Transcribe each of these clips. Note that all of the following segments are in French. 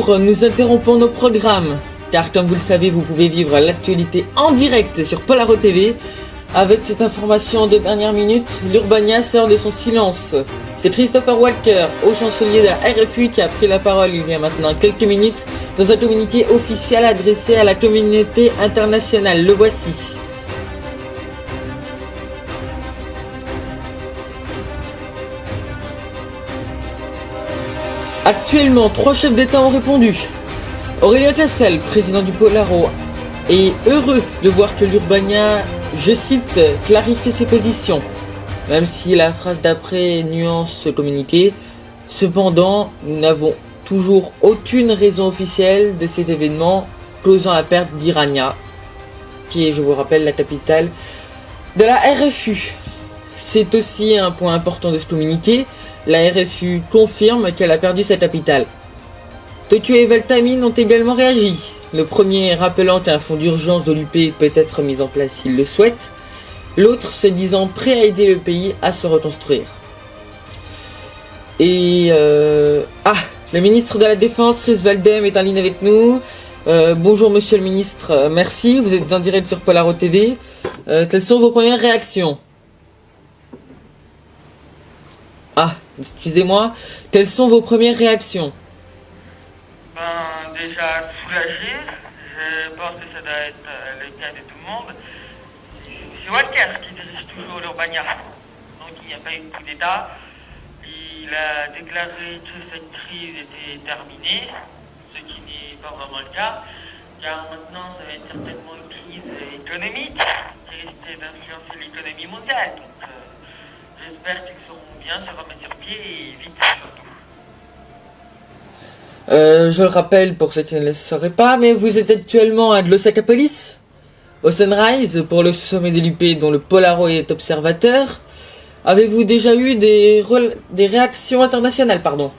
jour, nous interrompons nos programmes, car comme vous le savez, vous pouvez vivre l'actualité en direct sur Polaro TV. Avec cette information de dernière minute, l'Urbania sort de son silence. C'est Christopher Walker, haut chancelier de la RFU, qui a pris la parole il y a maintenant quelques minutes dans un communiqué officiel adressé à la communauté internationale. Le voici. Actuellement, 3 chefs d'État ont répondu. Aurélien Cassel, président du Polaro, est heureux de voir que l'Urbania, je cite, clarifie ses positions, même si la phrase d'après nuance ce communiqué. Cependant, nous n'avons toujours aucune raison officielle de ces événements causant la perte d'Irania, qui est, je vous rappelle, la capitale de la RFU. C'est aussi un point important de ce communiqué. La RFU confirme qu'elle a perdu sa capitale. Tokyo et Valtamine ont également réagi. Le premier rappelant qu'un fonds d'urgence de l'UP peut être mis en place s'il le souhaite. L'autre se disant prêt à aider le pays à se reconstruire. Et le ministre de la Défense, Chris Valdem, est en ligne avec nous. Bonjour monsieur le ministre, merci, vous êtes en direct sur Polaro TV. Quelles sont vos premières réactions? Excusez-moi, quelles sont vos premières réactions? Déjà soulagé, je pense que ça doit être le cas de tout le monde. C'est Walker qui dirige toujours l'Urbania, donc il n'y a pas eu de coup d'État. Il a déclaré que cette crise était terminée, ce qui n'est pas vraiment le cas, car maintenant ça va être certainement une crise économique qui risque d'influencer l'économie mondiale. Donc j'espère qu'ils sauront bien se remettre sur pied et vite surtout. Je le rappelle pour ceux qui ne le sauraient pas, mais vous êtes actuellement à Osaka Police, au Sunrise, pour le sommet de l'UP dont le Polaro est observateur. Avez-vous déjà eu des réactions internationales, pardon?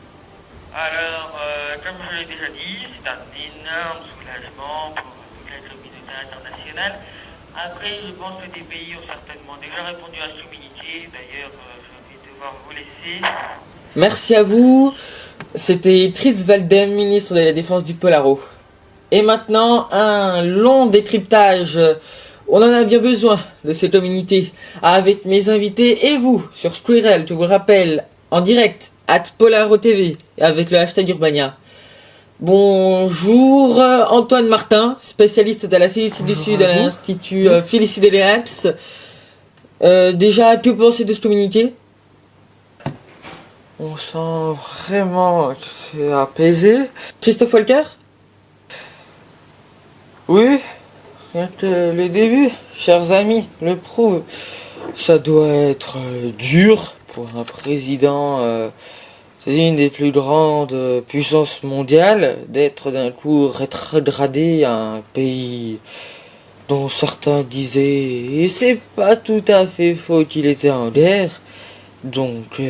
Alors, comme je l'ai déjà dit, c'est un énorme soulagement pour toute la communauté internationale. Après, je pense que des pays ont certainement déjà répondu à ce communiqué. D'ailleurs, je vais devoir vous laisser. Merci à vous. C'était Chris Valdem, ministre de la Défense du Polaro. Et maintenant, un long décryptage. On en a bien besoin de ce communiqué avec mes invités et vous sur Squirrel, je vous le rappelle, en direct, @Polaro TV, et avec le hashtag Urbania. Bonjour, Antoine Martin, spécialiste de la Félicie du Sud à l'Institut Félicie de l'Elax. Déjà, que pensez de ce communiqué? On sent vraiment que c'est apaisé. Christophe Walker? Oui, rien que le début, chers amis, le prouve. Ça doit être dur pour un président, c'est une des plus grandes puissances mondiales, d'être d'un coup rétrogradé à un pays dont certains disaient, et c'est pas tout à fait faux, qu'il était en guerre. Donc...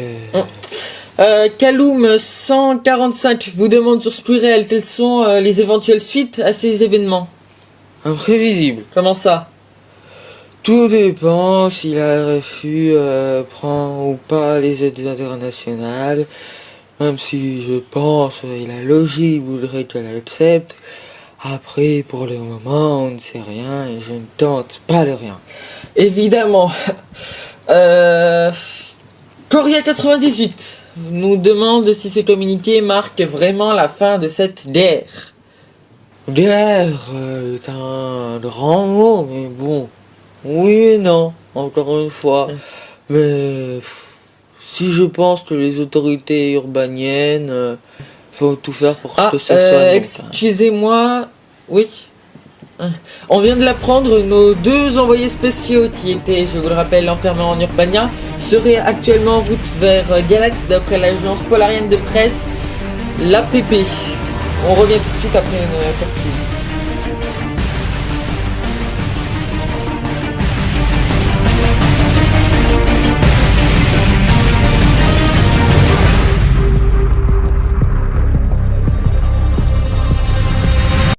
Kaloum 145 vous demande sur Squirrel quelles sont les éventuelles suites à ces événements. Imprévisible. Comment ça? Tout dépend si la RFU prend ou pas les aides internationales. Même si je pense et la logique voudrait qu'elle accepte. Après, pour le moment, on ne sait rien et je ne tente pas de rien. Évidemment. Coria 98 nous demande si ce communiqué marque vraiment la fin de cette guerre. Guerre est un grand mot, mais bon, oui et non, encore une fois. Mais si je pense que les autorités urbaniennes vont tout faire pour que ça soit... Excusez-moi, oui. On vient de l'apprendre, nos 2 envoyés spéciaux qui étaient, je vous le rappelle, enfermés en Urbania, seraient actuellement en route vers Galax d'après l'agence polarienne de presse, l'APP. On revient tout de suite après une partie.